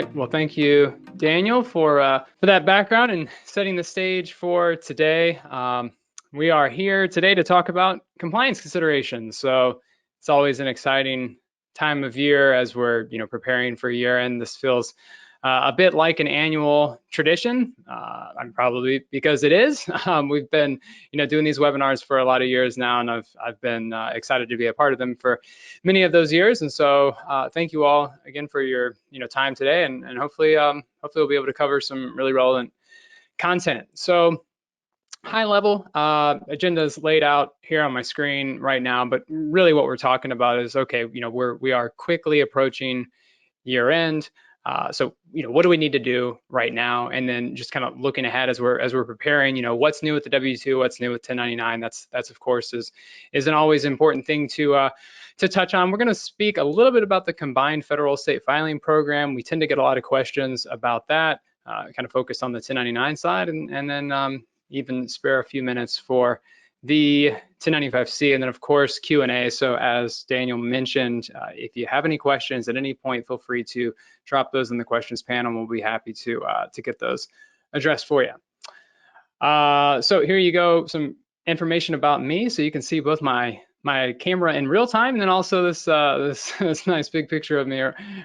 right. Well, thank you, Daniel, for that background and setting the stage for today. We are here today to talk about compliance considerations. So it's always an exciting time of year as we're preparing for year end. This feels a bit like an annual tradition. I'm probably because it is. We've been doing these webinars for a lot of years now, and I've been excited to be a part of them for many of those years. And so thank you all again for your time today, and hopefully we'll be able to cover some really relevant content. So high level agenda is laid out here on my screen right now, but really what we're talking about is, okay, we are quickly approaching year end. So what do we need to do right now? And then just kind of looking ahead as we're preparing, what's new with the W-2, what's new with 1099. That's of course is an always important thing to touch on. We're going to speak a little bit about the combined federal state filing program. We tend to get a lot of questions about that, kind of focused on the 1099 side, and then even spare a few minutes for the 1095C, and then of course Q&A. So as Daniel mentioned, if you have any questions at any point, feel free to drop those in the questions panel. We'll be happy to get those addressed for you. So here you go, some information about me, so you can see both my camera in real time, and then also this nice big picture of me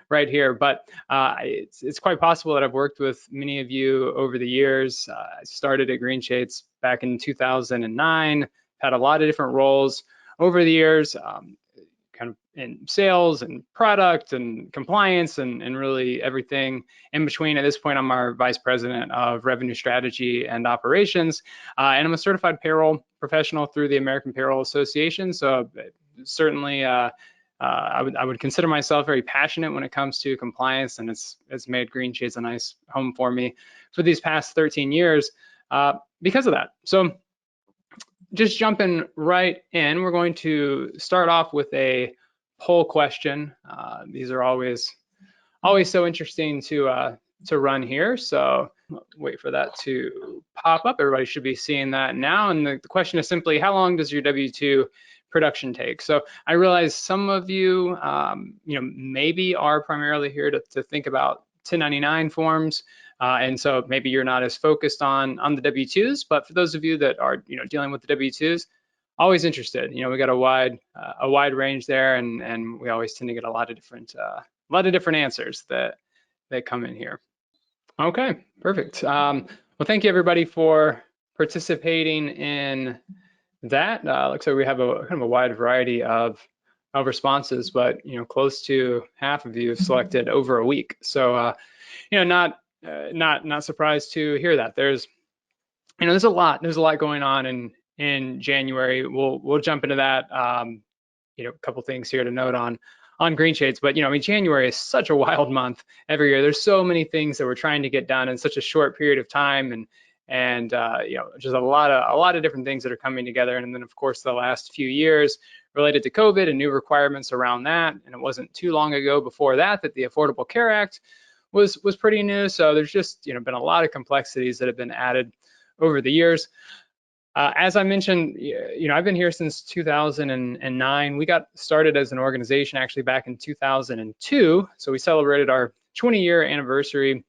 right here. But it's quite possible that I've worked with many of you over the years. I started at Green Shades back in 2009, had a lot of different roles over the years, kind of in sales and product and compliance and really everything in between. At this point, I'm our Vice President of Revenue Strategy and Operations, and I'm a certified payroll professional through the American Payroll Association. So certainly I would consider myself very passionate when it comes to compliance, and it's made Green Shades a nice home for me for these past 13 years because of that. So just jumping right in, we're going to start off with a poll question. These are always so interesting to run here. So wait for that to pop up. Everybody should be seeing that now. And the question is simply, how long does your W-2 production take? So I realize some of you, maybe are primarily here to think about 1099 forms. And so maybe you're not as focused on the W-2s, but for those of you that are dealing with the W-2s, always interested. We got a wide range there, and we always tend to get a lot of different answers that come in here. Okay, perfect. Well, thank you everybody for participating in that. Looks like we have a kind of a wide variety of responses, but close to half of you have selected over a week. So not surprised to hear that. There's a lot going on in January. We'll jump into that. A couple things here to note on Green Shades, but January is such a wild month every year. There's so many things that we're trying to get done in such a short period of time, and just a lot of different things that are coming together. And then of course the last few years related to COVID and new requirements around that. And it wasn't too long ago before that the Affordable Care Act was pretty new. So there's just been a lot of complexities that have been added over the years. As I mentioned, I've been here since 2009. We got started as an organization actually back in 2002. So we celebrated our 20-year anniversary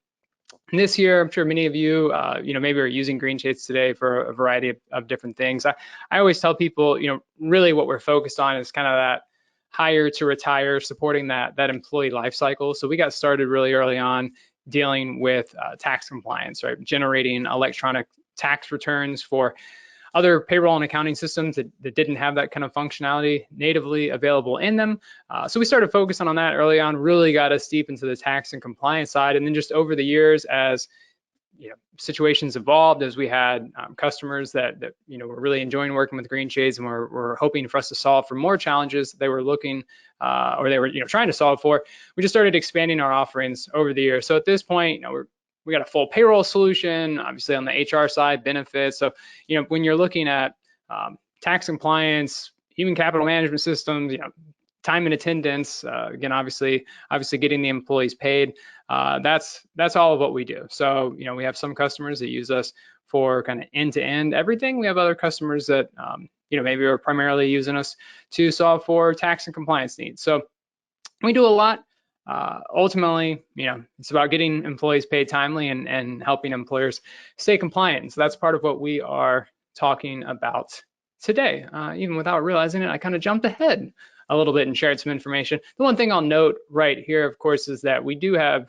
this year. I'm sure many of you, maybe are using Green Shades today for a variety of different things. I always tell people, really what we're focused on is kind of that hire to retire, supporting that employee life cycle. So we got started really early on dealing with tax compliance, right? Generating electronic tax returns for other payroll and accounting systems that didn't have that kind of functionality natively available in them. So we started focusing on that early on, really got us deep into the tax and compliance side. And then just over the years, as situations evolved, as we had customers that were really enjoying working with Green Shades and were hoping for us to solve for more challenges they were looking or they were trying to solve for, we just started expanding our offerings over the years. So at this point, we got a full payroll solution, obviously on the HR side, benefits. So when you're looking at tax compliance, human capital management systems, time and attendance, again, obviously getting the employees paid, that's all of what we do. So we have some customers that use us for kind of end-to-end everything. We have other customers that maybe are primarily using us to solve for tax and compliance needs. So we do a lot. ultimately, it's about getting employees paid timely and helping employers stay compliant. So that's part of what we are talking about today. Even without realizing it, I kind of jumped ahead a little bit and shared some information. The one thing I'll note right here, of course, is that we do have,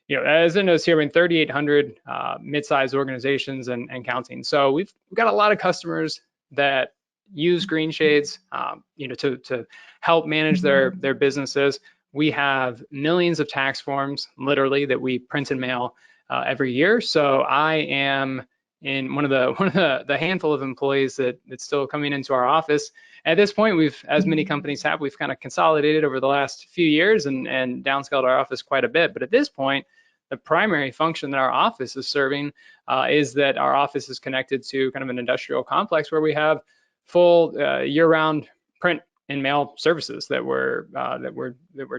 as it knows here, 3,800 mid-sized organizations and counting. So we've got a lot of customers that use Green Shades, to help manage their businesses. We have millions of tax forms, literally, that we print and mail every year. So I am in one of the handful of employees that's still coming into our office. At this point, as many companies have, we've kind of consolidated over the last few years and downscaled our office quite a bit. But at this point, the primary function that our office is serving is that our office is connected to kind of an industrial complex where we have full year-round print and mail services that we're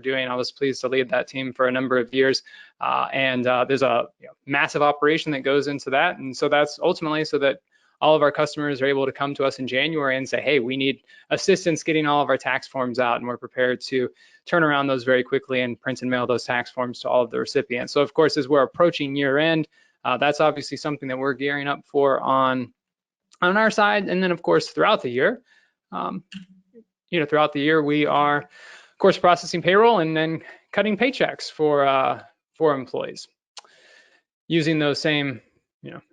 doing. I was pleased to lead that team for a number of years, and there's a massive operation that goes into that, and so that's ultimately so that all of our customers are able to come to us in January and say, hey, we need assistance getting all of our tax forms out, and we're prepared to turn around those very quickly and print and mail those tax forms to all of the recipients. So of course, as we're approaching year end, that's obviously something that we're gearing up for on our side. And then of course, throughout the year, we are of course processing payroll and then cutting paychecks for employees using those same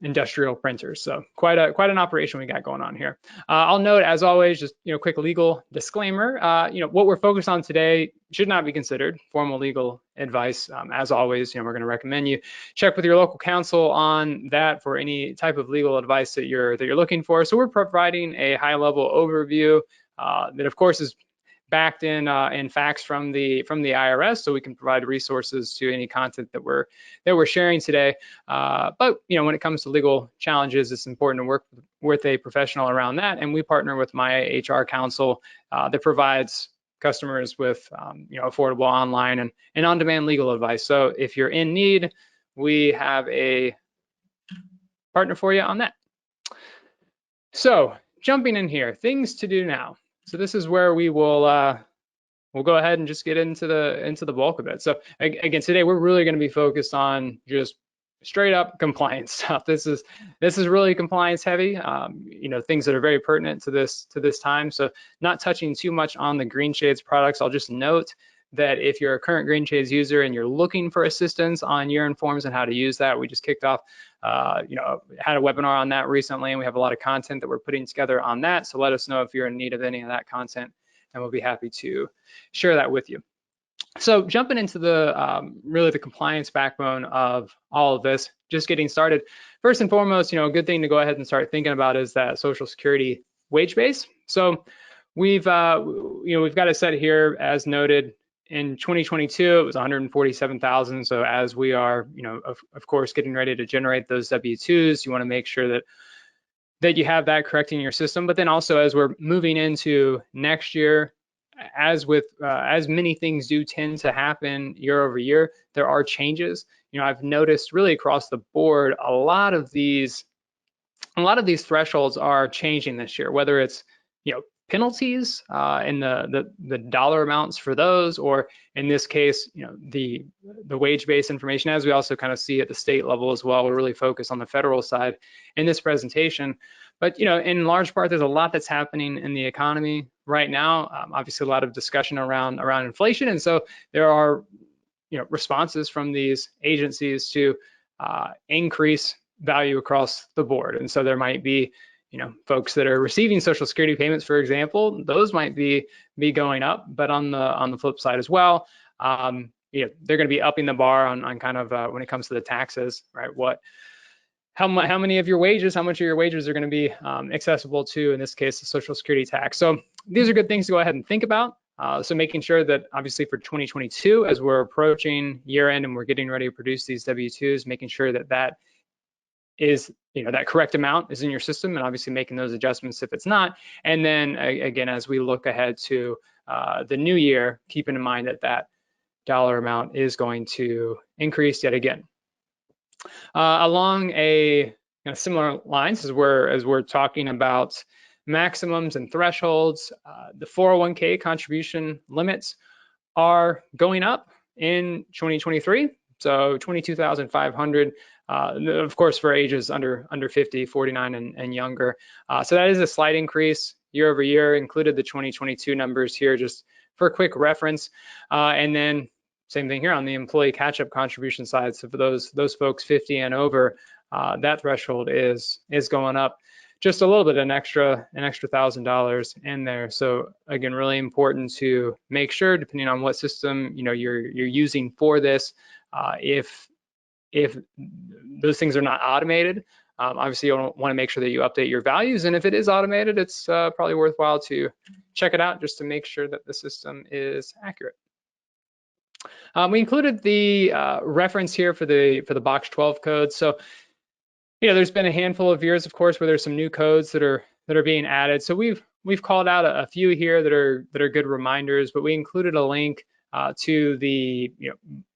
industrial printers. So quite an operation we got going on here. I'll note, as always, just quick legal disclaimer. What we're focused on today should not be considered formal legal advice. As always, we're going to recommend you check with your local counsel on that for any type of legal advice that you're looking for. So we're providing a high-level overview that, of course, is backed in facts from the IRS, so we can provide resources to any content that we're sharing today. But when it comes to legal challenges, it's important to work with a professional around that, and we partner with my HR counsel that provides customers with affordable online and on-demand legal advice. So if you're in need, we have a partner for you on that. So jumping in here, things to do now. So this is where we will we'll go ahead and just get into the bulk of it. So again, today we're really going to be focused on just straight up compliance stuff. This is really compliance heavy. Things that are very pertinent to this time. So not touching too much on the Green Shades products. I'll just note that if you're a current Green Shades user and you're looking for assistance on year-end forms and how to use that, we just kicked off, had a webinar on that recently, and we have a lot of content that we're putting together on that. So let us know if you're in need of any of that content, and we'll be happy to share that with you. So jumping into really the compliance backbone of all of this, just getting started. First and foremost, a good thing to go ahead and start thinking about is that Social Security wage base. So we've got it set here as noted. In 2022, it was 147,000. So as we are, of course, getting ready to generate those W-2s, you want to make sure that you have that correct in your system. But then also, as we're moving into next year, as many things do tend to happen year over year, there are changes. I've noticed really across the board, a lot of these thresholds are changing this year, whether it's penalties and the dollar amounts for those, or in this case, the wage-based information, as we also kind of see at the state level as well. We're really focused on the federal side in this presentation. But in large part, there's a lot that's happening in the economy right now. Obviously, a lot of discussion around inflation, and so there are responses from these agencies to increase value across the board. And so there might be folks that are receiving Social Security payments, for example, those might be going up. But on the flip side as well, they're going to be upping the bar on kind of when it comes to the taxes, right? How many of your wages, how much of your wages are going to be accessible to, in this case, the Social Security tax. So these are good things to go ahead and think about. So making sure that obviously for 2022, as we're approaching year end and we're getting ready to produce these W-2s, making sure that is, that correct amount is in your system, and obviously making those adjustments if it's not. And then again, as we look ahead to the new year, keeping in mind that dollar amount is going to increase yet again. Along a similar lines as we're talking about maximums and thresholds, the 401k contribution limits are going up in 2023, so 22,500. Of course, for ages under 50, 49 and younger. So that is a slight increase year over year. Included the 2022 numbers here just for a quick reference. And then same thing here on the employee catch-up contribution side. So for those folks 50 and over, that threshold is going up just a little bit, an extra $1,000 in there. So again, really important to make sure, depending on what system you're using for this, if those things are not automated, obviously you want to make sure that you update your values. And if it is automated, it's probably worthwhile to check it out just to make sure that the system is accurate. We included the reference here for the box 12 code. So there's been a handful of years, of course, where there's some new codes that are being added. So we've called out a few here that are good reminders, but we included a link to the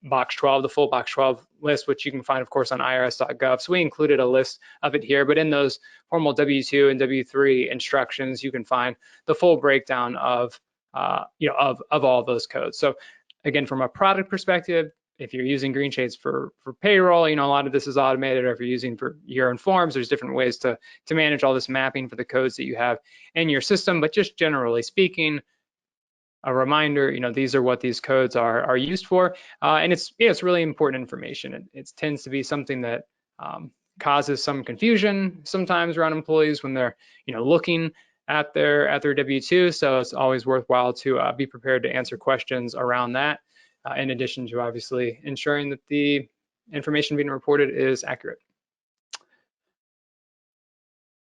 box 12, the full box 12 list, which you can find, of course, on irs.gov. So we included a list of it here, but in those formal W2 and W3 instructions, you can find the full breakdown of all of those codes. So again, from a product perspective, if you're using GreenShades for payroll, a lot of this is automated, or if you're using for year-end forms, there's different ways to manage all this mapping for the codes that you have in your system. But just generally speaking, a reminder, these are what these codes are used for, and it's really important information. It tends to be something that causes some confusion sometimes around employees when they're looking at their W2. So it's always worthwhile to be prepared to answer questions around that, in addition to obviously ensuring that the information being reported is accurate.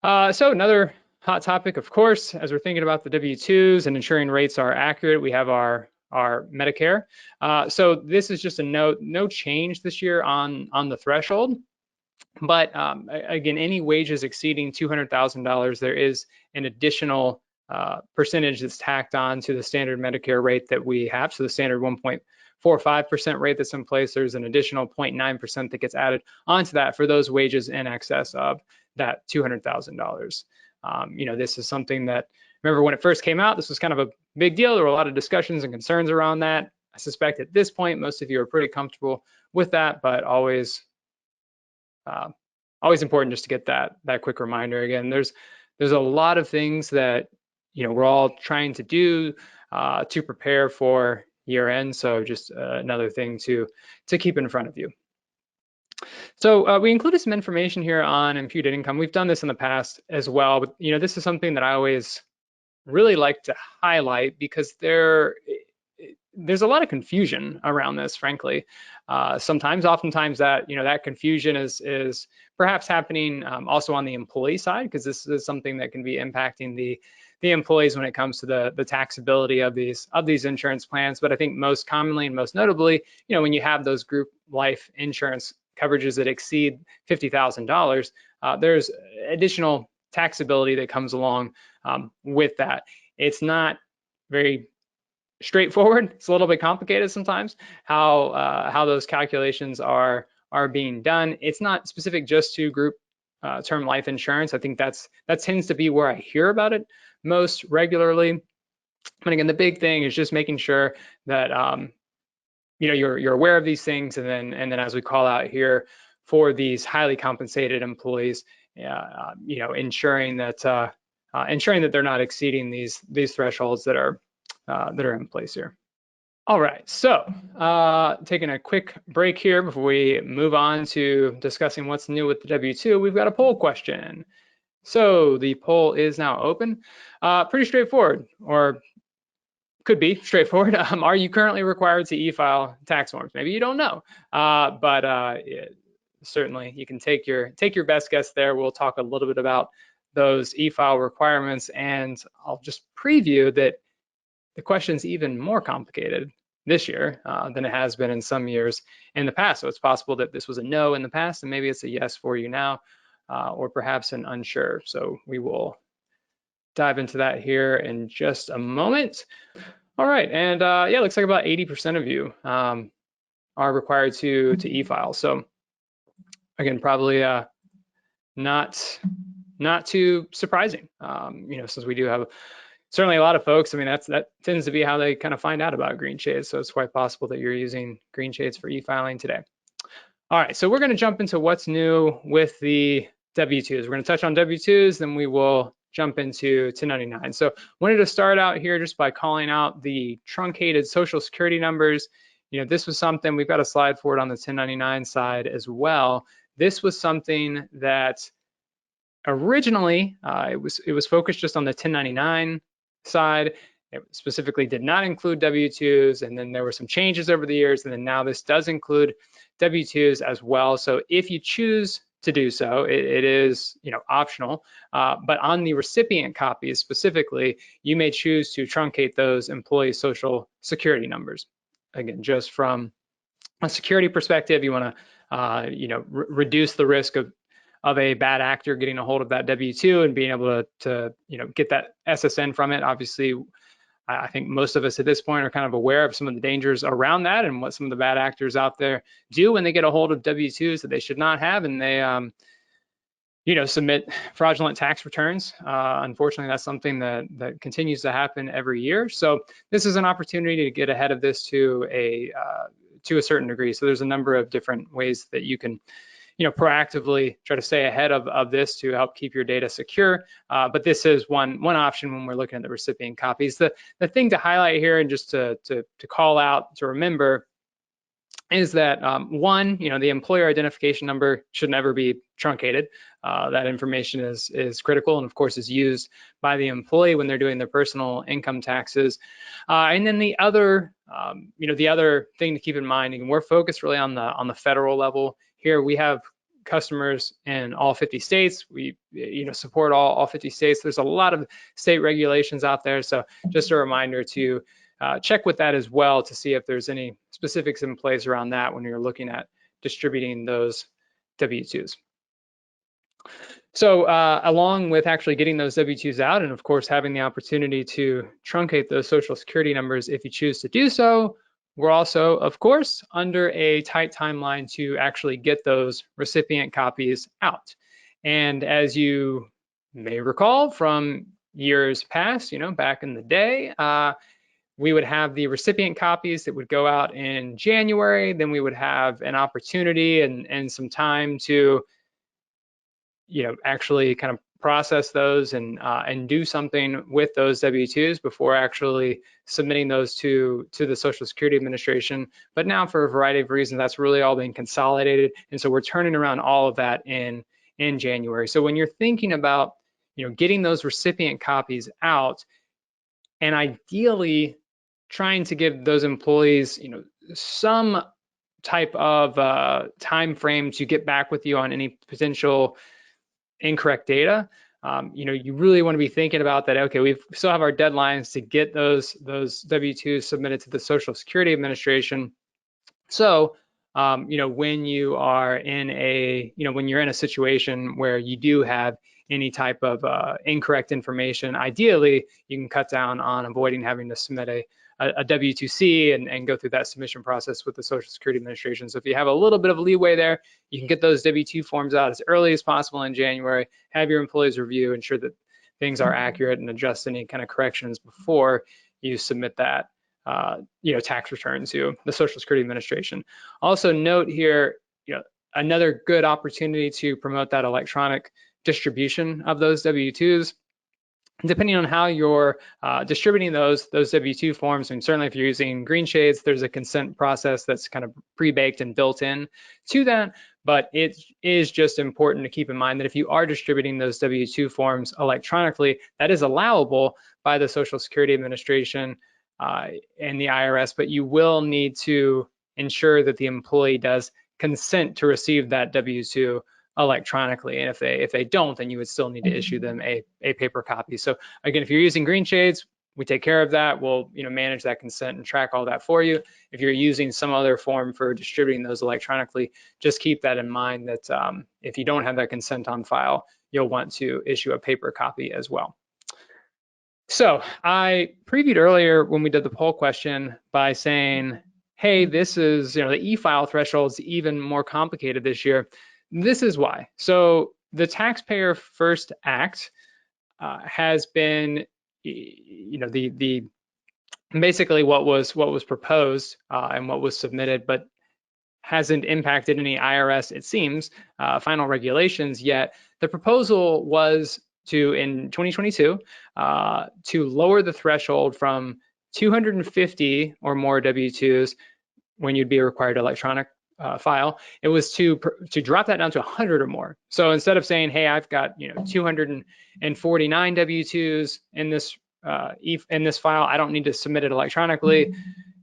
So another hot topic, of course, as we're thinking about the W2s and ensuring rates are accurate, we have our Medicare. So this is just a note, no change this year on the threshold. But again, any wages exceeding $200,000, there is an additional percentage that's tacked on to the standard Medicare rate that we have. So the standard 1.45% rate that's in place, there's an additional 0.9% that gets added onto that for those wages in excess of that $200,000. This is something that, remember when it first came out, this was kind of a big deal. There were a lot of discussions and concerns around that. I suspect at this point, most of you are pretty comfortable with that, but always important just to get that quick reminder. Again, there's a lot of things that we're all trying to do to prepare for year end. So just another thing to keep in front of you. So we included some information here on imputed income. We've done this in the past as well, but this is something that I always really like to highlight because there's a lot of confusion around this, frankly. Oftentimes that confusion is perhaps happening also on the employee side, because this is something that can be impacting the employees when it comes to the taxability of these insurance plans. But I think most commonly and most notably, when you have those group life insurance coverages that exceed $50,000, there's additional taxability that comes along with that. It's not very straightforward. It's a little bit complicated sometimes how those calculations are being done. It's not specific just to group term life insurance. I think that tends to be where I hear about it most regularly. But again, the big thing is just making sure that you're aware of these things, and then as we call out here for these highly compensated employees, ensuring that they're not exceeding these thresholds that are in place here. All right, so taking a quick break here before we move on to discussing what's new with the W2, we've got a poll question. So the poll is now open. Pretty straightforward, or could be straightforward. Are you currently required to e-file tax forms? Maybe you don't know, but certainly you can take your best guess there. We'll talk a little bit about those e-file requirements, and I'll just preview that the question's even more complicated this year than it has been in some years in the past. So it's possible that this was a no in the past, and maybe it's a yes for you now, or perhaps an unsure. So we will dive into that here in just a moment. All right, and yeah, looks like about 80% of you are required to e-file. So again, probably not too surprising, since we do have certainly a lot of folks, I mean, that tends to be how they kind of find out about green shades. So it's quite possible that you're using green shades for e-filing today. All right, so we're going to jump into what's new with the W-2s. We're going to touch on W-2s, then we will jump into 1099. So wanted to start out here just by calling out the truncated social security numbers. This was something, we've got a slide for it on the 1099 side as well. This was something that originally it was focused just on the 1099 side. It specifically did not include W-2s, and then there were some changes over the years, and then now this does include W-2s as well. So if you choose to do so, it is optional, but on the recipient copies specifically, you may choose to truncate those employee social security numbers. Again, just from a security perspective, you want to reduce the risk of a bad actor getting a hold of that W-2 and being able to get that SSN from it. Obviously, I think most of us at this point are kind of aware of some of the dangers around that and what some of the bad actors out there do when they get a hold of W-2s that they should not have, and they submit fraudulent tax returns. Unfortunately, that's something that continues to happen every year. So this is an opportunity to get ahead of this to a certain degree. So there's a number of different ways that you can proactively try to stay ahead of this to help keep your data secure. But this is one option when we're looking at the recipient copies. The thing to highlight here and just to call out, to remember, is that one, the employer identification number should never be truncated. That information is critical and of course is used by the employee when they're doing their personal income taxes. And then the other, the other thing to keep in mind, and we're focused really on the federal level here. We have customers in all 50 states. We support all 50 states. There's a lot of state regulations out there. So just a reminder to check with that as well to see if there's any specifics in place around that when you're looking at distributing those W-2s. So along with actually getting those W-2s out and of course having the opportunity to truncate those social security numbers if you choose to do so, we're also, of course, under a tight timeline to actually get those recipient copies out. And as you may recall from years past, back in the day, we would have the recipient copies that would go out in January. Then we would have an opportunity and some time to, actually kind of process those and do something with those W-2s before actually submitting those to the Social Security Administration. But now, for a variety of reasons, that's really all been consolidated, and so we're turning around all of that in January. So when you're thinking about getting those recipient copies out, and ideally trying to give those employees some type of time frame to get back with you on any potential incorrect data, you really want to be thinking about that. Okay, we still have our deadlines to get those W-2s submitted to the Social Security Administration. So, when you are in when you're in a situation where you do have any type of incorrect information, ideally you can cut down on avoiding having to submit a W-2C and go through that submission process with the Social Security Administration. So if you have a little bit of leeway there, you can get those W-2 forms out as early as possible in January, have your employees review, ensure that things are accurate and adjust any kind of corrections before you submit that tax return to the Social Security Administration. Also note here, another good opportunity to promote that electronic distribution of those W-2s. Depending on how you're distributing those W-2 forms, and certainly if you're using green shades, there's a consent process that's kind of pre-baked and built in to that. But it is just important to keep in mind that if you are distributing those W-2 forms electronically, that is allowable by the Social Security Administration and the IRS, but you will need to ensure that the employee does consent to receive that W-2 electronically, and if they don't, then you would still need to issue them a paper copy. So again, if you're using green shades, we take care of that. We'll manage that consent and track all that for you. If you're using some other form for distributing those electronically, just keep that in mind that if you don't have that consent on file, you'll want to issue a paper copy as well. So I previewed earlier when we did the poll question by saying, hey, this is, the e-file threshold is even more complicated this year. This is why. So the Taxpayer First Act has been, the basically what was proposed and what was submitted, but hasn't impacted any IRS, it seems, final regulations yet. The proposal was to, in 2022, to lower the threshold from 250 or more W-2s when you'd be required electronic file. It was to drop that down to 100 or more. So instead of saying, hey, I've got 249 W-2s in this file, I don't need to submit it electronically,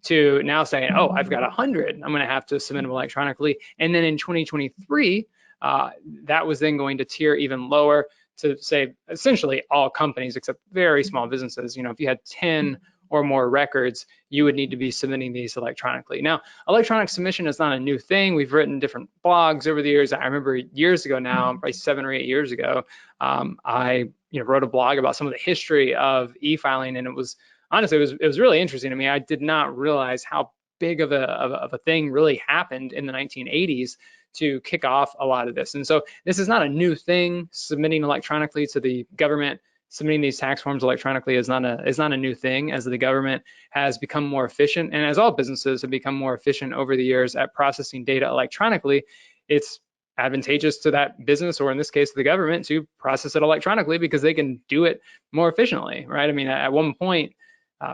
to now saying, oh, I've got 100, I'm going to have to submit them electronically. And then in 2023, that was then going to tier even lower to say essentially all companies except very small businesses. If you had 10 or more records, you would need to be submitting these electronically. Now, electronic submission is not a new thing. We've written different blogs over the years. I remember years ago now, probably 7 or 8 years ago, I wrote a blog about some of the history of e-filing, and it was honestly, it was really interesting to me. I did not realize how big of a thing really happened in the 1980s to kick off a lot of this. And so this is not a new thing. Submitting electronically to the government, submitting these tax forms electronically is not a new thing, as the government has become more efficient, and as all businesses have become more efficient over the years at processing data electronically. It's advantageous to that business, or in this case, the government, to process it electronically because they can do it more efficiently, right? I mean, at one point,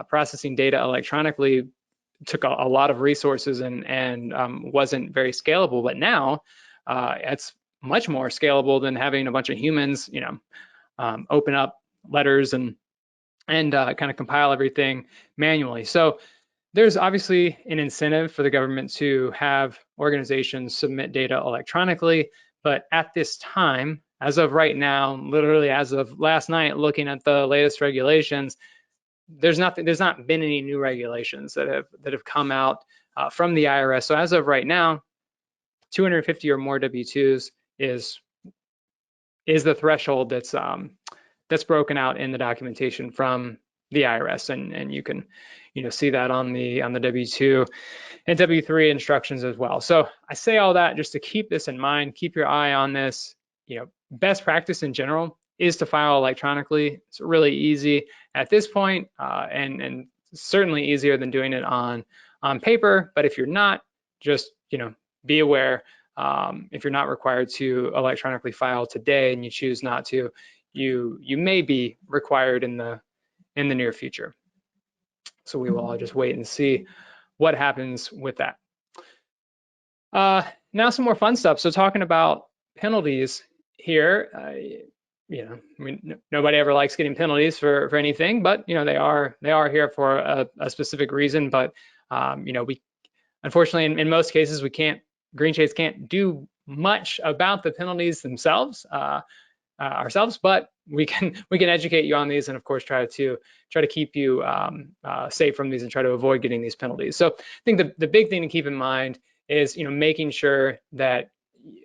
processing data electronically took a lot of resources and wasn't very scalable, but now it's much more scalable than having a bunch of humans, open up letters and kind of compile everything manually. So there's obviously an incentive for the government to have organizations submit data electronically, but at this time, as of right now, literally as of last night, looking at the latest regulations, there's not been any new regulations that have come out from the IRS. So as of right now, 250 or more W-2s is the threshold that's broken out in the documentation from the IRS, and you can see that on the W-2 and W-3 instructions as well. So I say all that just to keep this in mind, keep your eye on this. Best practice in general is to file electronically. It's really easy at this point, and certainly easier than doing it on paper. But if you're not, just be aware. If you're not required to electronically file today and you choose not to, you may be required in the near future. So we will all just wait and see what happens with that. Now some more fun stuff. So talking about penalties here, I mean, nobody ever likes getting penalties for anything, but they are here for a specific reason. But we unfortunately in most cases Green Shades can't do much about the penalties themselves ourselves, but we can educate you on these, and of course try to keep you safe from these and try to avoid getting these penalties. So I think the big thing to keep in mind is making sure that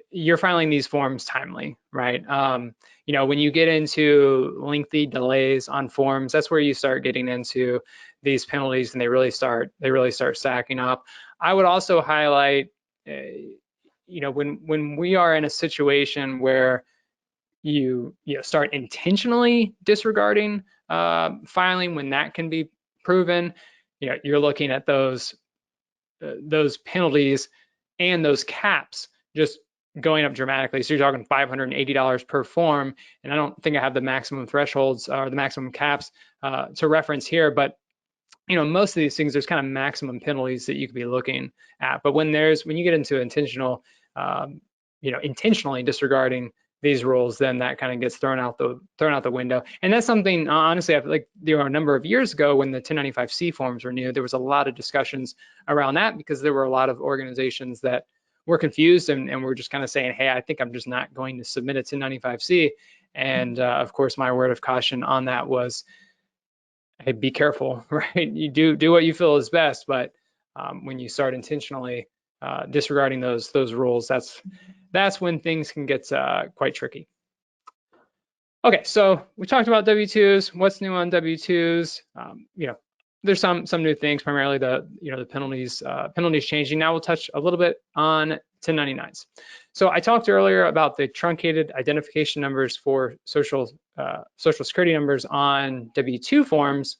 you're filing these forms timely, right? When you get into lengthy delays on forms, that's where you start getting into these penalties, and they really start stacking up. I would also highlight, when we are in a situation where you start intentionally disregarding filing, when that can be proven, you're looking at those penalties and those caps just going up dramatically. So you're talking $580 per form, and I don't think I have the maximum thresholds or the maximum caps to reference here, but most of these things, there's kind of maximum penalties that you could be looking at. But when you get into intentionally disregarding these rules, then that kind of gets thrown out the window. And that's something, honestly, I feel like a number of years ago when the 1095-C forms were new, there was a lot of discussions around that because there were a lot of organizations that were confused and were just kind of saying, hey, I think I'm just not going to submit a 1095-C. And of course, my word of caution on that was, hey, be careful, right? You do what you feel is best, but when you start intentionally disregarding those rules, that's when things can get quite tricky. Okay, so we talked about W-2s. What's new on W-2s? There's some new things, primarily the penalties changing. Now we'll touch a little bit on 1099s. So I talked earlier about the truncated identification numbers for social security numbers on W-2 forms,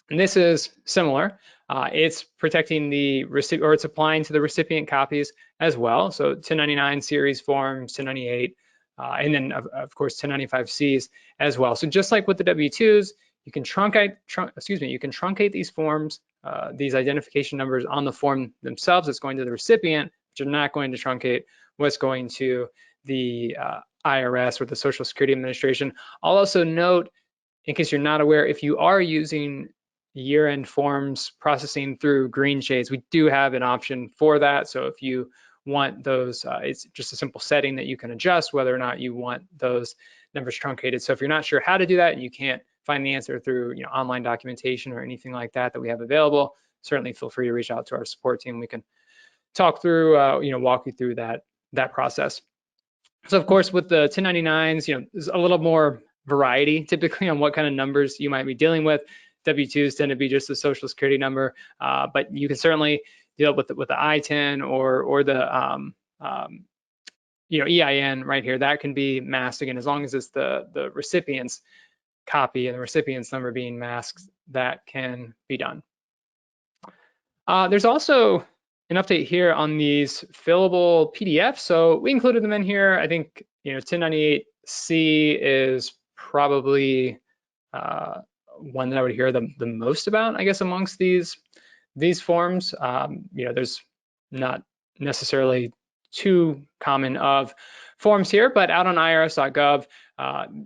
and this is similar. It's protecting the recipient, or it's applying to the recipient copies as well. So 1099 series forms, 1098, and then of course 1095Cs as well. So just like with the W-2s, you can truncate these forms, these identification numbers on the form themselves that's going to the recipient, but you're not going to truncate what's going to the IRS or the Social Security Administration. I'll also note, in case you're not aware, if you are using year-end forms processing through green shades, we do have an option for that. So if you want those, it's just a simple setting that you can adjust whether or not you want those numbers truncated. So if you're not sure how to do that and you can't find the answer through online documentation or anything like that that we have available, certainly feel free to reach out to our support team. We can talk through, walk you through that process. So of course, with the 1099s, there's a little more variety typically on what kind of numbers you might be dealing with. W-2s tend to be just a social security number, but you can certainly deal with the I-10 or the EIN right here. That can be masked again, as long as it's the recipient's copy and the recipient's number being masked, that can be done. There's also an update here on these fillable PDFs. So we included them in here. I think 1098C is probably one that I would hear the most about, I guess, amongst these forms. There's not necessarily too common of forms here, but out on irs.gov,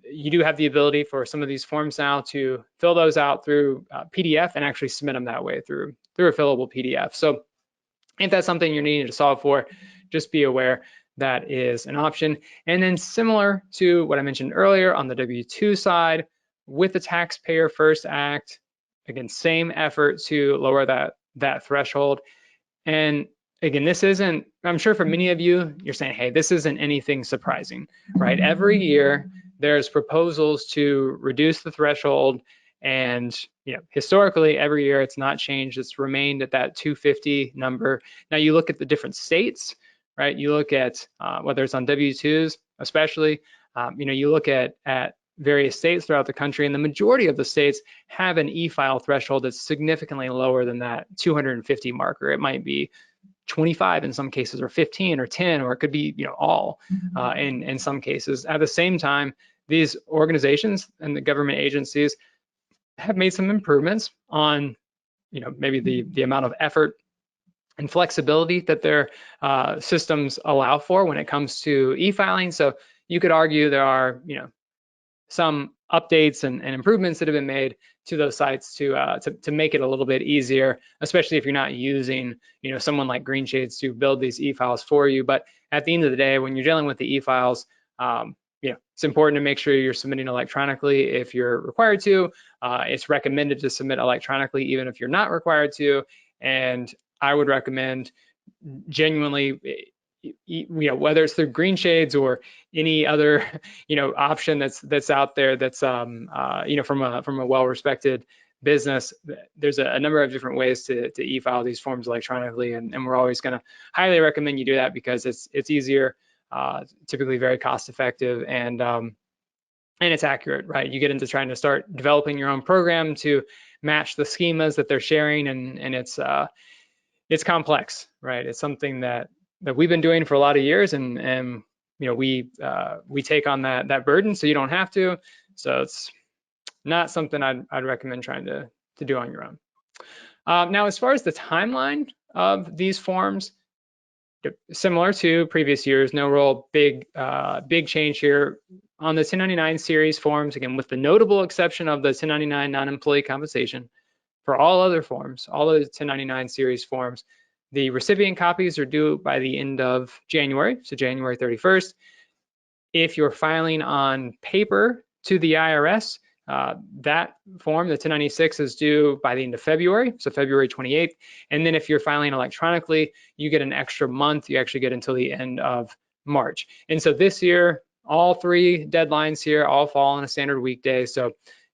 you do have the ability for some of these forms now to fill those out through PDF and actually submit them that way through a fillable PDF. So if that's something you're needing to solve for, just be aware that is an option. And then similar to what I mentioned earlier on the W-2 side, with the Taxpayer First Act, again, same effort to lower that threshold. And again, this isn't, I'm sure for many of you, you're saying, hey, this isn't anything surprising, right? Every year there's proposals to reduce the threshold, and historically every year it's not changed. It's remained at that 250 number. Now you look at the different states, right? You look at whether it's on W-2s, especially, you look at various states throughout the country, and the majority of the states have an e-file threshold that's significantly lower than that 250 marker. It might be 25 in some cases, or 15 or 10, or it could be all in some cases. At the same time, these organizations and the government agencies have made some improvements on maybe the amount of effort and flexibility that their systems allow for when it comes to e-filing. So you could argue there are some updates and improvements that have been made to those sites to make it a little bit easier, especially if you're not using someone like Green Shades to build these e-files for you. But at the end of the day, when you're dealing with the e-files, it's important to make sure you're submitting electronically if you're required to. It's recommended to submit electronically even if you're not required to. And I would recommend genuinely, whether it's through Green Shades or any other option that's out there that's from a well-respected business, there's a number of different ways to e-file these forms electronically, and we're always going to highly recommend you do that because it's easier, typically very cost-effective, and it's accurate, right? You get into trying to start developing your own program to match the schemas that they're sharing, and it's complex, right? It's something that we've been doing for a lot of years, and we take on that burden so you don't have to. So it's not something I'd recommend trying to do on your own. Now, as far as the timeline of these forms, similar to previous years, no real big change here on the 1099 series forms. Again, with the notable exception of the 1099 non-employee compensation, for all other forms, all of the 1099 series forms, the recipient copies are due by the end of January, so January 31st. If you're filing on paper to the IRS, that form, the 1096, is due by the end of February, so February 28th. And then if you're filing electronically, you get an extra month. You actually get until the end of March. And so this year, all three deadlines here all fall on a standard weekday. So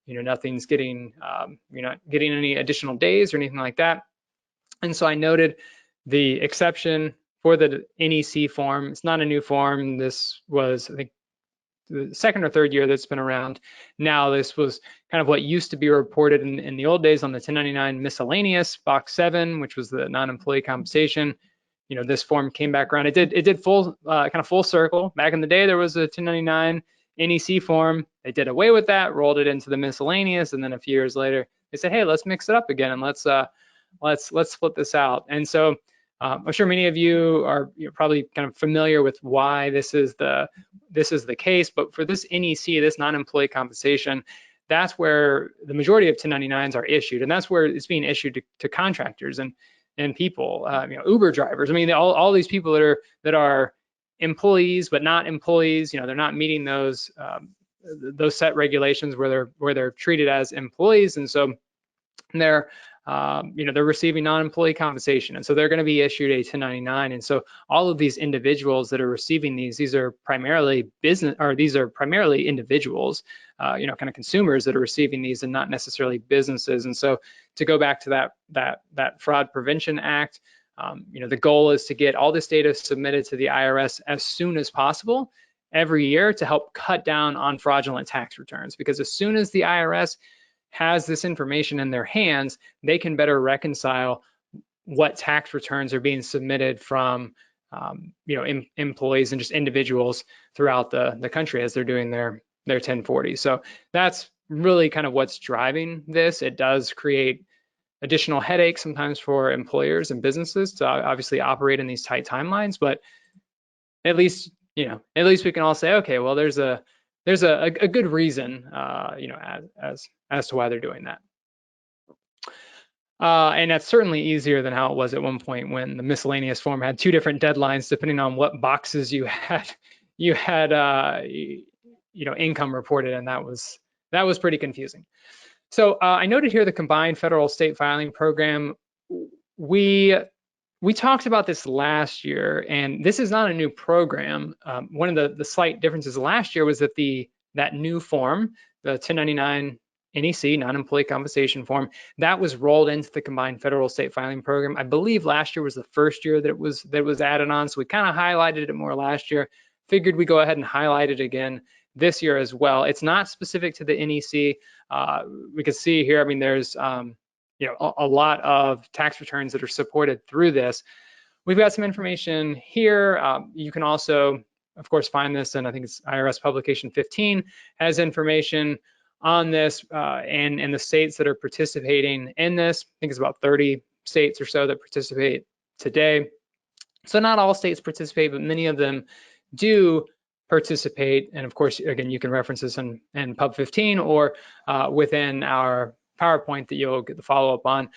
nothing's getting, you're not getting any additional days or anything like that. And so I noted the exception for the NEC form. It's not a new form. This was, I think, the second or third year that's been around. Now, this was kind of what used to be reported in the old days on the 1099 miscellaneous box 7, which was the non-employee compensation. This form came back around. It did full kind of full circle. Back in the day, there was a 1099 NEC form. They did away with that, rolled it into the miscellaneous, and then a few years later, they said, hey, let's mix it up again and let's split this out. And so I'm sure many of you are probably kind of familiar with why this is the case, but for this NEC, this non-employee compensation, that's where the majority of 1099s are issued, and that's where it's being issued to contractors and people, Uber drivers. I mean, all these people that are employees but not employees. They're not meeting those set regulations where they're treated as employees, and so they're receiving non-employee compensation, and so they're going to be issued a 1099. And so all of these individuals that are receiving these are primarily individuals, kind of consumers that are receiving these, and not necessarily businesses. And so to go back to that Fraud Prevention Act, the goal is to get all this data submitted to the IRS as soon as possible every year to help cut down on fraudulent tax returns, because as soon as the IRS has this information in their hands, they can better reconcile what tax returns are being submitted from employees and just individuals throughout the country as they're doing their 1040. So that's really kind of what's driving this. It does create additional headaches sometimes for employers and businesses to obviously operate in these tight timelines, but at least we can all say, okay, well, there's a good reason, as to why they're doing that. And that's certainly easier than how it was at one point when the miscellaneous form had 2 different deadlines depending on what boxes you had income reported, and that was pretty confusing. So I noted here the combined federal state filing program. We talked about this last year, and this is not a new program. One of the slight differences last year was that that new form, the 1099 NEC, non-employee compensation form, that was rolled into the combined federal state filing program. I believe last year was the first year that it was added on, so we kind of highlighted it more last year. Figured we go ahead and highlight it again this year as well. It's not specific to the NEC. We can see here, I mean, there's a lot of tax returns that are supported through this. We've got some information here. You can also, of course, find this, and I think it's IRS Publication 15 has information on this and the states that are participating in this. I think it's about 30 states or so that participate today. So not all states participate, but many of them do participate. And of course, again, you can reference this in Pub 15 or within our PowerPoint that you'll get the follow-up on.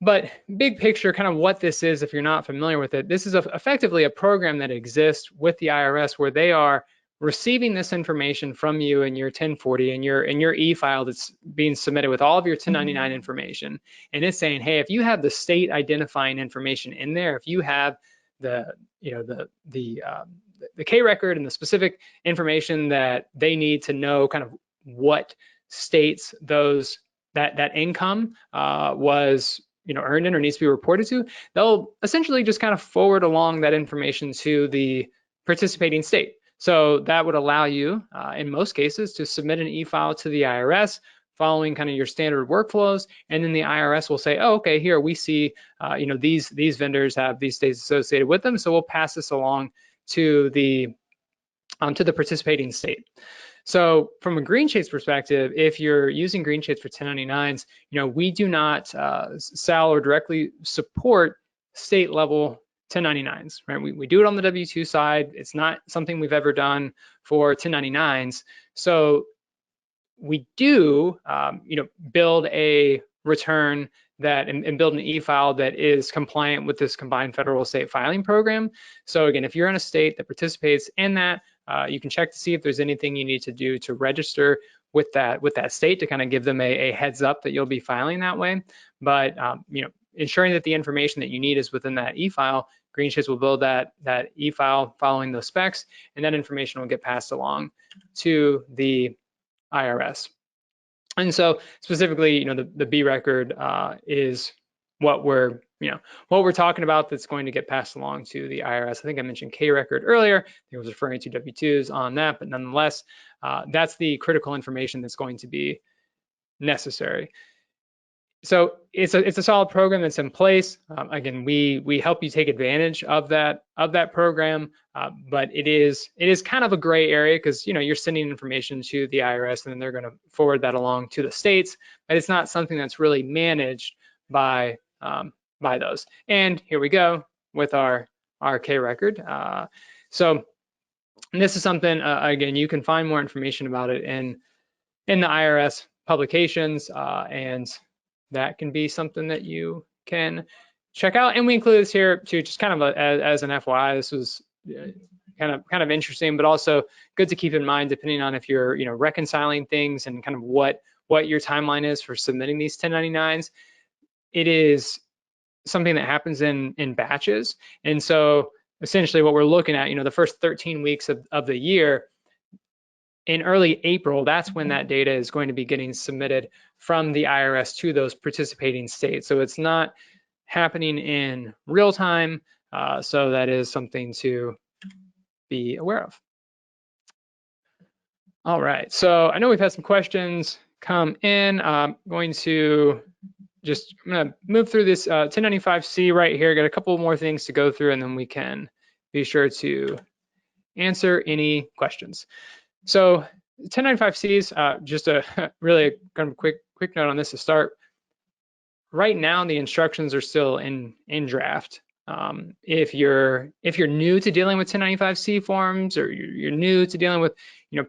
But big picture, kind of what this is, if you're not familiar with it, this is effectively a program that exists with the IRS where they are receiving this information from you in your 1040 and your e-file that's being submitted with all of your 1099 information, and it's saying, hey, if you have the state identifying information in there, if you have the K record and the specific information that they need to know kind of what states that income was earned in or needs to be reported to, they'll essentially just kind of forward along that information to the participating state. So that would allow you, in most cases, to submit an e-file to the IRS following kind of your standard workflows, and then the IRS will say, oh, okay, here we see, these vendors have these states associated with them, so we'll pass this along to the participating state. So from a GreenShades perspective, if you're using GreenShades for 1099s, we do not sell or directly support state level 1099s, right? We do it on the W-2 side. It's not something we've ever done for 1099s. So we do, build a return that and build an e-file that is compliant with this combined federal state filing program. So again, if you're in a state that participates in that, you can check to see if there's anything you need to do to register with that state to kind of give them a heads up that you'll be filing that way. But ensuring that the information that you need is within that e-file, GreenShades will build that e-file following those specs, and that information will get passed along to the IRS. And so specifically, the B record is what we're what we're talking about that's going to get passed along to the IRS. I think I mentioned K-record earlier. I was referring to W-2s on that, but nonetheless, that's the critical information that's going to be necessary. So it's a solid program that's in place. Again, we help you take advantage of that program, but it is kind of a gray area because you're sending information to the IRS and then they're going to forward that along to the states, but it's not something that's really managed by those. And here we go with our K record. So this is something again, you can find more information about it in the IRS publications, and that can be something that you can check out. And we include this here too, just kind of as an FYI. This was kind of interesting, but also good to keep in mind depending on if you're reconciling things and kind of what your timeline is for submitting these 1099s. It is something that happens in batches, and so essentially what we're looking at, the first 13 weeks of the year. In early April, that's when that data is going to be getting submitted from the IRS to those participating states. So it's not happening in real time. So that is something to be aware of. All right, so I know we've had some questions come in. I'm going to move through this 1095C right here. Got a couple more things to go through, and then we can be sure to answer any questions. So 1095Cs, just a really kind of quick note on this to start. Right now, the instructions are still in draft. If you're new to dealing with 1095C forms, or you're new to dealing with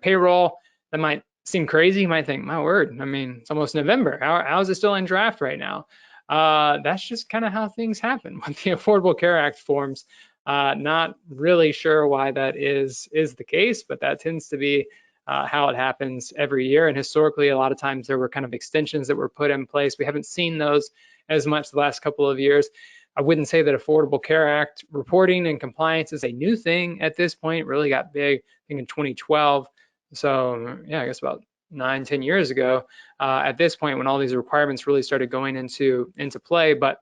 payroll, that might seem crazy. You might think, my word, I mean, it's almost November. How is it still in draft right now? That's just kind of how things happen with the Affordable Care Act forms. Not really sure why that is the case, but that tends to be how it happens every year. And historically, a lot of times there were kind of extensions that were put in place. We haven't seen those as much the last couple of years. I wouldn't say that Affordable Care Act reporting and compliance is a new thing at this point. It really got big, I think, in 2012. So yeah, I guess about 9-10 years ago at this point, when all these requirements really started going into play. But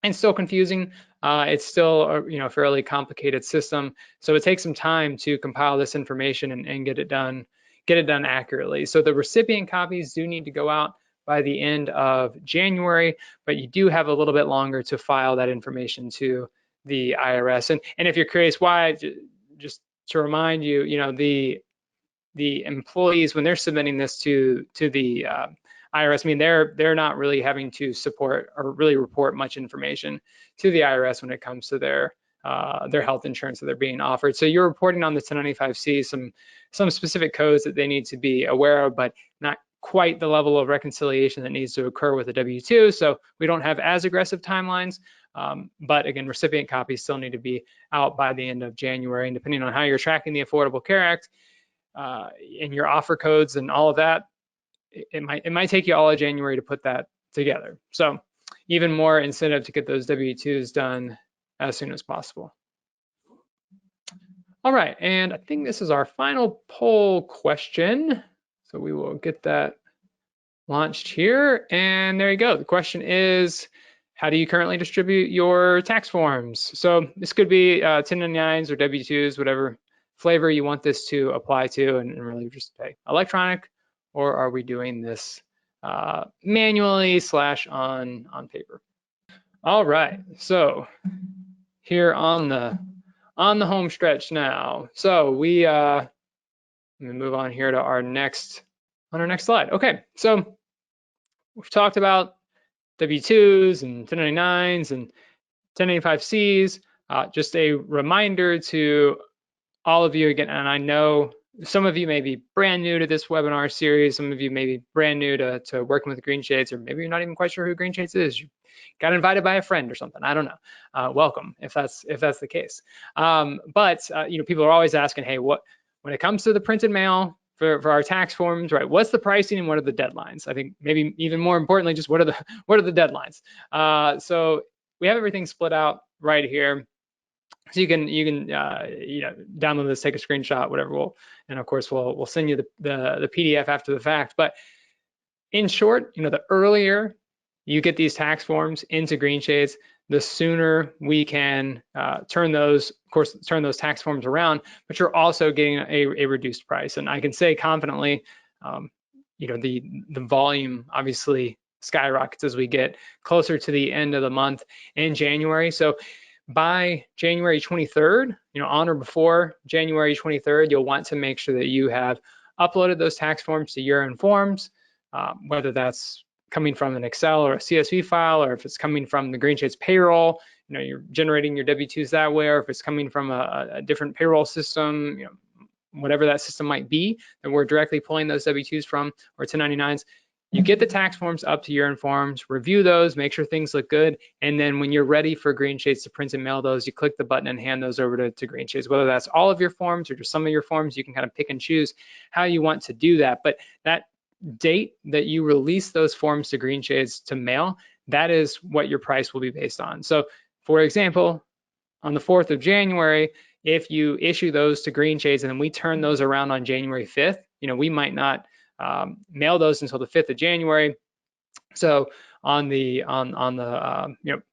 it's still confusing. It's still a fairly complicated system, so it takes some time to compile this information and get it done accurately. So the recipient copies do need to go out by the end of January, but you do have a little bit longer to file that information to the IRS. And if you're curious why, just to remind you, the employees, when they're submitting this to the IRS, I mean, they're not really having to support or really report much information to the IRS when it comes to their health insurance that they're being offered. So you're reporting on the 1095C some specific codes that they need to be aware of, but not quite the level of reconciliation that needs to occur with a W-2. So we don't have as aggressive timelines. But again, recipient copies still need to be out by the end of January. And depending on how you're tracking the Affordable Care Act and your offer codes and all of that, it might take you all of January to put that together. So even more incentive to get those W-2s done as soon as possible. All right, and I think this is our final poll question. So we will get that launched here. And there you go. The question is, how do you currently distribute your tax forms? So this could be 1099s or W-2s, whatever flavor you want this to apply to, and really just say electronic, or are we doing this manually / on paper? All right, so here on the home stretch now. So we let me move on here to our next slide. Okay, so we've talked about W-2s and 1099s and 1085Cs. Just a reminder to all of you again, and I know some of you may be brand new to this webinar series. Some of you may be brand new to working with Green Shades, or maybe you're not even quite sure who Green Shades is. You got invited by a friend or something. I don't know. Welcome if that's the case. But people are always asking, hey, when it comes to the printed mail for our tax forms, right? What's the pricing and what are the deadlines? I think maybe even more importantly, just what are the deadlines? So we have everything split out right here. So you can download this, take a screenshot, whatever. And of course we'll send you the PDF after the fact. But in short, the earlier you get these tax forms into Green Shades, the sooner we can turn those tax forms around, but you're also getting a reduced price. And I can say confidently, the volume obviously skyrockets as we get closer to the end of the month in January. So by January 23rd, on or before January 23rd, you'll want to make sure that you have uploaded those tax forms to Year-End Forms, whether that's coming from an Excel or a CSV file, or if it's coming from the GreenShades payroll, you're generating your W-2s that way, or if it's coming from a different payroll system, whatever that system might be that we're directly pulling those W-2s from, or 1099s. You get the tax forms up to Year-End Forms, review those, make sure things look good, and then when you're ready for GreenShades to print and mail those, you click the button and hand those over to GreenShades. Whether that's all of your forms or just some of your forms, you can kind of pick and choose how you want to do that. But that date that you release those forms to GreenShades to mail, that is what your price will be based on. So for example, on the 4th of January, if you issue those to GreenShades and then we turn those around on January 5th, we might not mail those until the 5th of January. So on the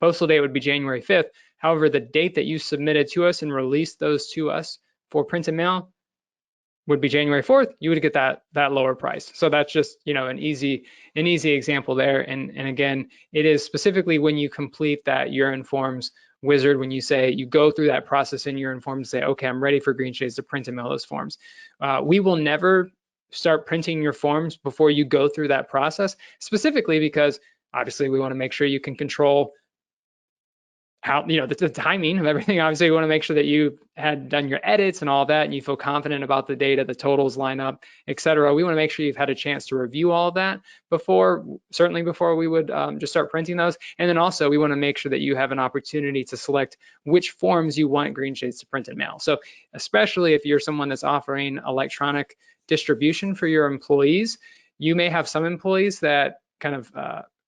postal date would be January 5th. However, the date that you submitted to us and released those to us for print and mail would be January 4th. You would get that lower price. So that's just an easy example there. And again, it is specifically when you complete that Year-End Forms wizard, when you go through that process in Year-End Forms and say, okay, I'm ready for GreenShades to print and mail those forms. We will never start printing your forms before you go through that process, specifically because obviously we want to make sure you can control how, the timing of everything. Obviously, we want to make sure that you had done your edits and all that, and you feel confident about the data, the totals line up, etc. We want to make sure you've had a chance to review all of that certainly before we would just start printing those. And then also, we want to make sure that you have an opportunity to select which forms you want GreenShades to print and mail. So especially if you're someone that's offering electronic distribution for your employees, you may have some employees that kind of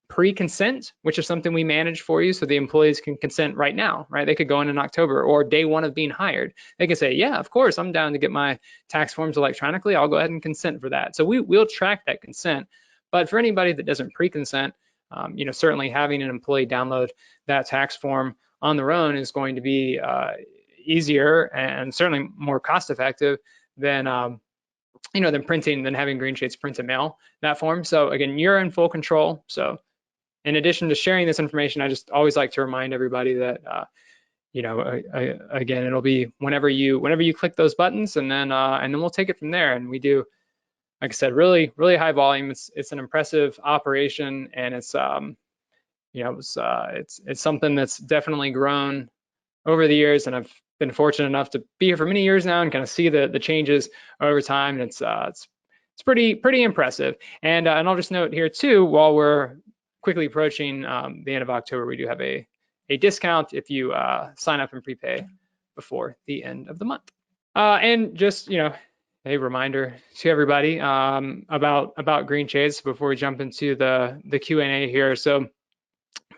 pre-consent, which is something we manage for you, so the employees can consent right now, right? They could go in October or day one of being hired. They can say, yeah, of course, I'm down to get my tax forms electronically. I'll go ahead and consent for that. So we'll track that consent. But for anybody that doesn't pre-consent, certainly having an employee download that tax form on their own is going to be easier and certainly more cost-effective than than having GreenShades print and mail that form. So again, you're in full control. So in addition to sharing this information, I just always like to remind everybody that, again, it'll be whenever you click those buttons, and then we'll take it from there. And we do, like I said, really, really high volume. It's an impressive operation, and it's something that's definitely grown over the years. And I've been fortunate enough to be here for many years now and kind of see the changes over time. And it's pretty impressive. And I'll just note here too, while we're quickly approaching the end of October, we do have a discount if you sign up and prepay before the end of the month. And just a reminder to everybody about GreenShades before we jump into the Q&A here. So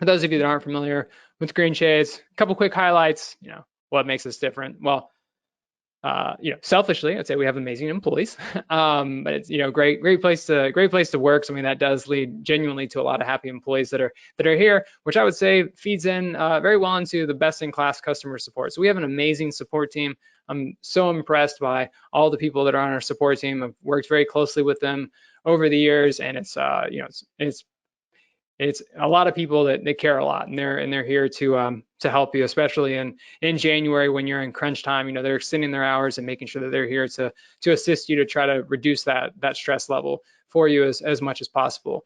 for those of you that aren't familiar with GreenShades, a couple quick highlights. What makes us different? Well, selfishly, I'd say we have amazing employees, but it's great place to work. So I mean, that does lead genuinely to a lot of happy employees that are here, which I would say feeds in very well into the best-in-class customer support. So we have an amazing support team. I'm so impressed by all the people that are on our support team. I've worked very closely with them over the years, and it's a lot of people that they care a lot, and they're here to help you, especially in January when you're in crunch time. They're extending their hours and making sure that they're here to assist you to try to reduce that stress level for you as much as possible.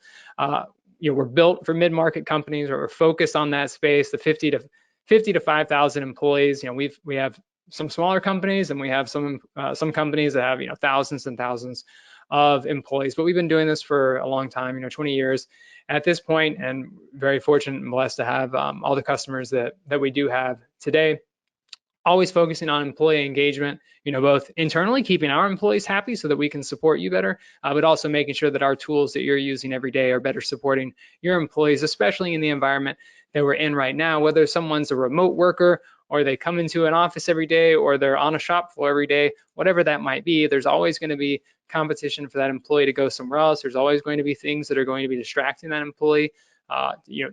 We're built for mid-market companies, or we're focused on that space, the 50 to 5,000 employees. We have some smaller companies, and we have some companies that have thousands and thousands of employees, but we've been doing this for a long time, 20 years at this point, and very fortunate and blessed to have all the customers that we do have today. Always focusing on employee engagement, both internally, keeping our employees happy so that we can support you better, but also making sure that our tools that you're using every day are better supporting your employees, especially in the environment that we're in right now, whether someone's a remote worker or they come into an office every day, or they're on a shop floor every day, whatever that might be. There's always going to be competition for that employee to go somewhere else. There's always going to be things that are going to be distracting that employee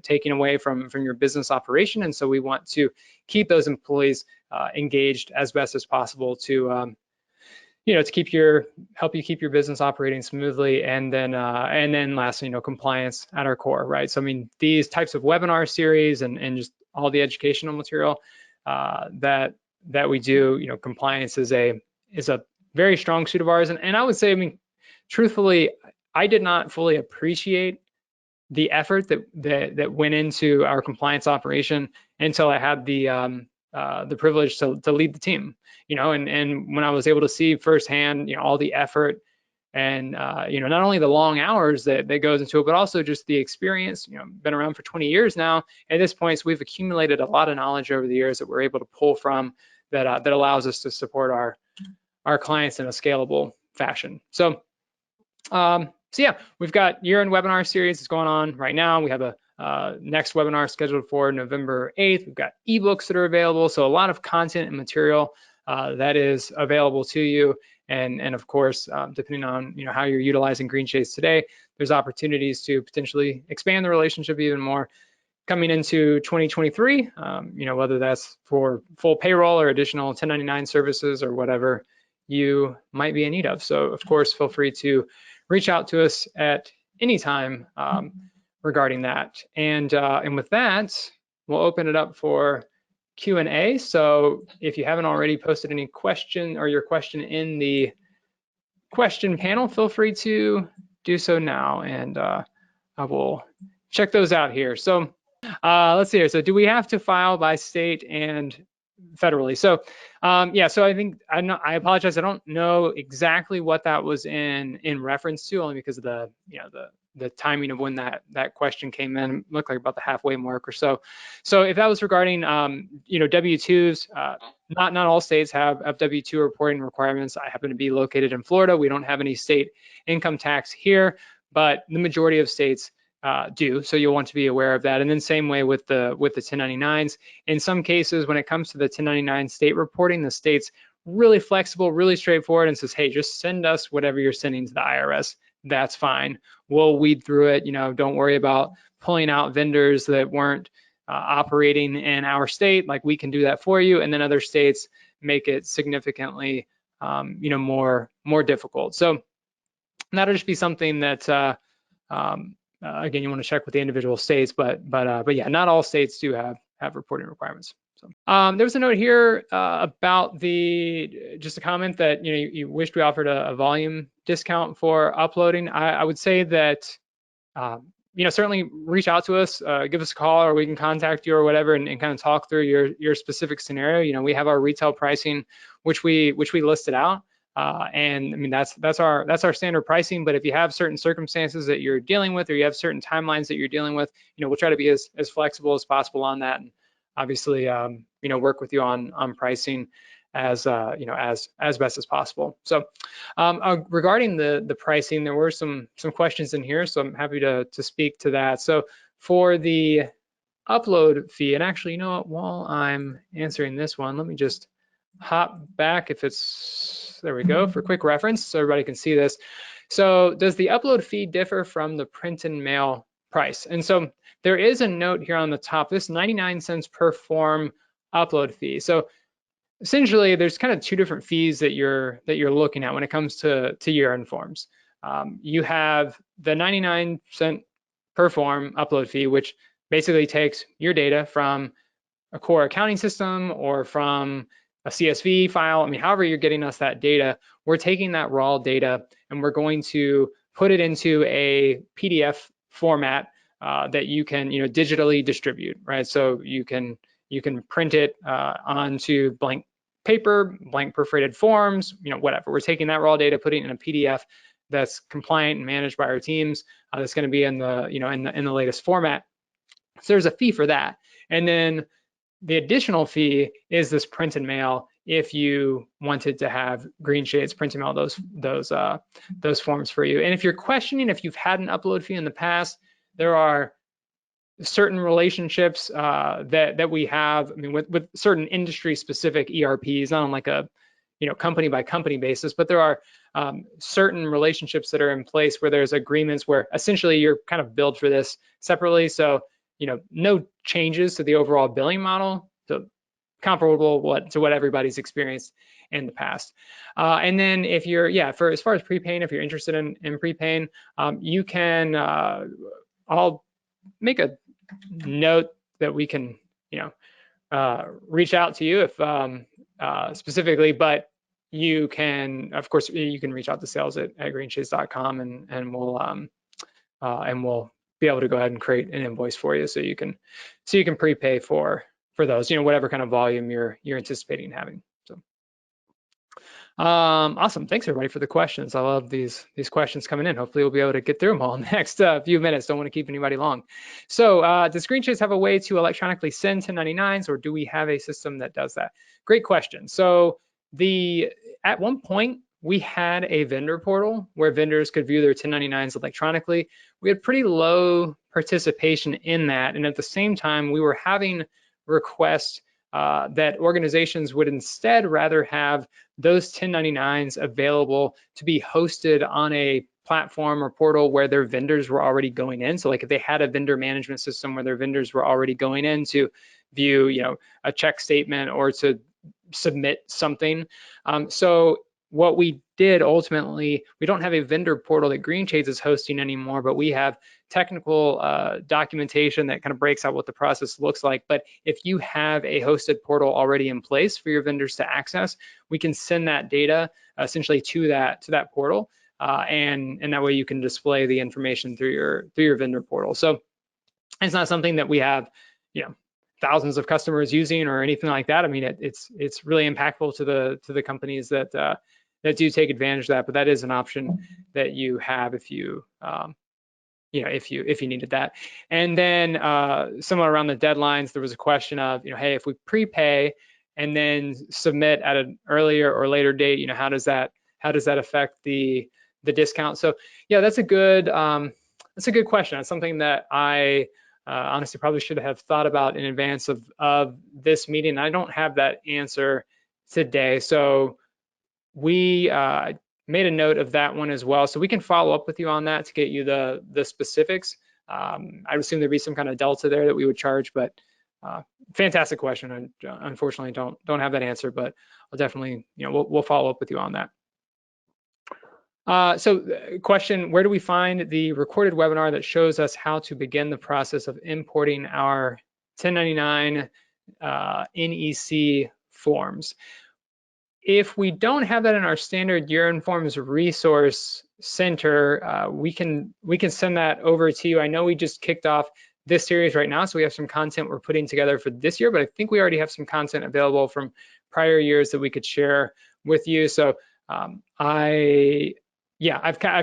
taking away from your business operation. And so we want to keep those employees engaged as best as possible to to help you keep your business operating smoothly. And then lastly, compliance at our core, right? So I mean, these types of webinar series and just all the educational material that we do, compliance is a very strong suit of ours. And I would say, I mean, truthfully, I did not fully appreciate the effort that went into our compliance operation until I had the privilege to lead the team, and when I was able to see firsthand, all the effort and, not only the long hours that goes into it, but also just the experience. Been around for 20 years now. At this point, so we've accumulated a lot of knowledge over the years that we're able to pull from that allows us to support our clients in a scalable fashion. So yeah, we've got year-end webinar series that's going on right now. We have a next webinar scheduled for November 8th. We've got ebooks that are available, so a lot of content and material that is available to you. And of course, depending on how you're utilizing GreenShades today, there's opportunities to potentially expand the relationship even more coming into 2023. Whether that's for full payroll or additional 1099 services or whatever you might be in need of. So of course, feel free to reach out to us at any time regarding that. And with that, we'll open it up for Q&A. So if you haven't already posted any question or your question in the question panel, feel free to do so now, and I will check those out here. So let's see here. So do we have to file by state and federally? So yeah, so I think I apologize. I don't know exactly what that was in reference to, only because of the timing of when that question came in. It looked like about the halfway mark or so. So if that was regarding W-2s, not all states have W-2 reporting requirements. I happen to be located in Florida. We don't have any state income tax here, but the majority of states do, so you'll want to be aware of that. And then same way with the 1099s. In some cases, when it comes to the 1099 state reporting, the state's really flexible, really straightforward, and says, hey, just send us whatever you're sending to the IRS. That's fine. We'll weed through it. Don't worry about pulling out vendors that weren't operating in our state. Like, we can do that for you. And then other states make it significantly, more difficult. So that'll just be something that again, you want to check with the individual states, but yeah, not all states do have reporting requirements. So there was a note here about just a comment that you wished we offered a volume discount for uploading. I would say that certainly reach out to us, give us a call, or we can contact you or whatever, and kind of talk through your specific scenario. We have our retail pricing, which we listed out. And I mean, that's our standard pricing. But if you have certain circumstances that you're dealing with, or you have certain timelines that you're dealing with, we'll try to be as flexible as possible on that, and obviously, work with you on pricing as best as possible. So regarding the pricing, there were some questions in here, so I'm happy to speak to that. So for the upload fee, and actually, while I'm answering this one, let me just hop back there we go, for quick reference so everybody can see this. So does the upload fee differ from the print and mail price? And so there is a note here on the top, this 99 cents per form upload fee. So essentially there's kind of two different fees that you're looking at when it comes to year-end forms. You have the 99 cent per form upload fee, which basically takes your data from a core accounting system or from a CSV file. I mean, however you're getting us that data, we're taking that raw data and we're going to put it into a PDF format that you can, digitally distribute, right? So you can print it onto blank paper, blank perforated forms, whatever. We're taking that raw data, putting it in a PDF that's compliant and managed by our teams. That's going to be in the, in the latest format. So there's a fee for that, and then the additional fee is this print and mail. If you wanted to have GreenShades print and mail those forms for you. And if you're questioning if you've had an upload fee in the past, there are certain relationships that we have. I mean, with certain industry-specific ERPs, not on like a company by company basis, but there are certain relationships that are in place where there's agreements where essentially you're kind of billed for this separately. So, no changes to the overall billing model, so comparable to what everybody's experienced in the past. And then if you're, for as far as prepaying, if you're interested in prepaying, you can, I'll make a note that we can, reach out to you if specifically, but you can, of course, you can reach out to sales at greenchase.com and we'll be able to go ahead and create an invoice for you so you can prepay for those, whatever kind of volume you're anticipating having. So awesome. Thanks everybody for the questions. I love these questions coming in. Hopefully we'll be able to get through them all in the next few minutes. Don't want to keep anybody long. So does GreenChase have a way to electronically send 1099s, or do we have a system that does that? Great question. So at one point we had a vendor portal where vendors could view their 1099s electronically. We had pretty low participation in that, and at the same time we were having requests that organizations would instead rather have those 1099s available to be hosted on a platform or portal where their vendors were already going in. So like if they had a vendor management system where their vendors were already going in to view, a check statement or to submit something. So what we did ultimately, we don't have a vendor portal that GreenChase is hosting anymore, but we have technical documentation that kind of breaks out what the process looks like. But if you have a hosted portal already in place for your vendors to access, we can send that data essentially to that portal, and that way you can display the information through your vendor portal. So it's not something that we have, thousands of customers using or anything like that. I mean, it's really impactful to the companies that do take advantage of that. But that is an option that you have if you if you needed that. And then similar around the deadlines, there was a question of, hey, if we prepay and then submit at an earlier or later date, how does that affect the discount? So yeah, that's a good question. That's something that I honestly probably should have thought about in advance of this meeting. I don't have that answer today. So we made a note of that one as well. So we can follow up with you on that to get you the specifics. I would assume there'd be some kind of delta there that we would charge, but fantastic question. I unfortunately don't have that answer, but I'll definitely, we'll follow up with you on that. So question, where do we find the recorded webinar that shows us how to begin the process of importing our 1099 NEC forms? If we don't have that in our standard year-end forms resource center, we can send that over to you. I know we just kicked off this series right now, so we have some content we're putting together for this year, but I think we already have some content available from prior years that we could share with you. So I've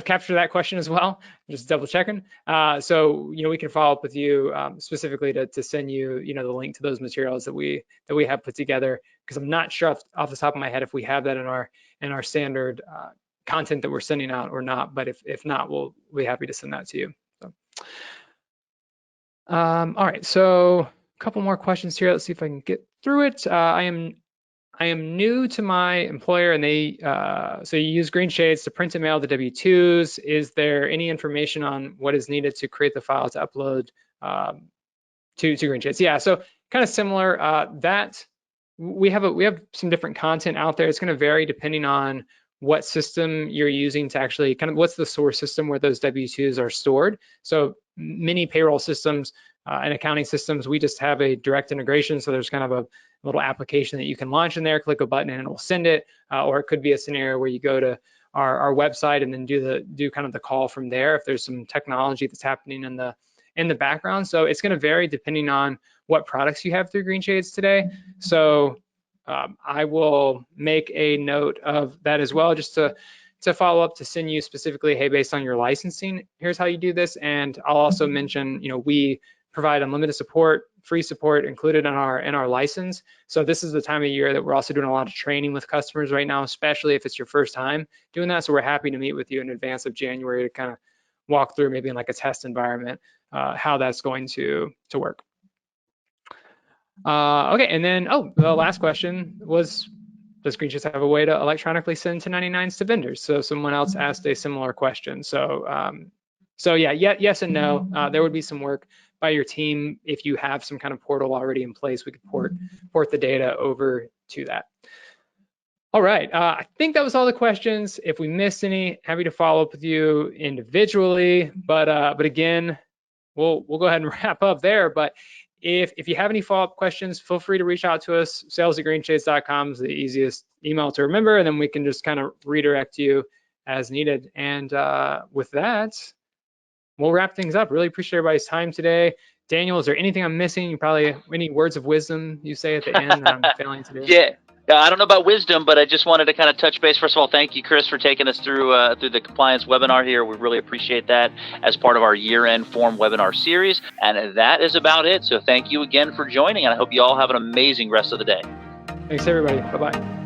captured that question as well, just double checking. So we can follow up with you specifically to send you the link to those materials that we have put together, because I'm not sure off the top of my head if we have that in our standard content that we're sending out or not. But if not, we'll be happy to send that to you. So, all right, so a couple more questions here. Let's see if I can get through it. I am new to my employer, and they so you use GreenChase to print and mail the W-2s. Is there any information on what is needed to create the file to upload to GreenChase? Yeah, so kind of similar. That we have some different content out there. It's going to vary depending on what system you're using to actually kind of what's the source system where those W-2s are stored. So many payroll systems and accounting systems, we just have a direct integration. So there's kind of a little application that you can launch in there, click a button and it will send it. Or it could be a scenario where you go to our website and then do kind of the call from there if there's some technology that's happening in the background. So it's going to vary depending on what products you have through GreenChase today. So I will make a note of that as well, just to follow up to send you specifically, hey, based on your licensing, here's how you do this. And I'll also mention, we provide unlimited support, free support included in our license. So this is the time of year that we're also doing a lot of training with customers right now, especially if it's your first time doing that. So we're happy to meet with you in advance of January to kind of walk through maybe in like a test environment, how that's going to work. Okay, and then, the last question was does Greenchase have a way to electronically send 1099s to vendors? So someone else asked a similar question. So yeah, yes and no. There would be some work by your team. If you have some kind of portal already in place, we could port the data over to that. All right, I think that was all the questions. If we missed any, happy to follow up with you individually. But again, we'll go ahead and wrap up there. But if you have any follow-up questions, feel free to reach out to us. sales@greenchase.com is the easiest email to remember, and then we can just kind of redirect you as needed. And with that, we'll wrap things up. Really appreciate everybody's time today. Daniel, is there anything I'm missing? Probably any words of wisdom you say at the end that I'm failing to do? Yeah. I don't know about wisdom, but I just wanted to kind of touch base. First of all, thank you, Chris, for taking us through the compliance webinar here. We really appreciate that as part of our year-end form webinar series. And that is about it. So thank you again for joining, and I hope you all have an amazing rest of the day. Thanks, everybody. Bye-bye.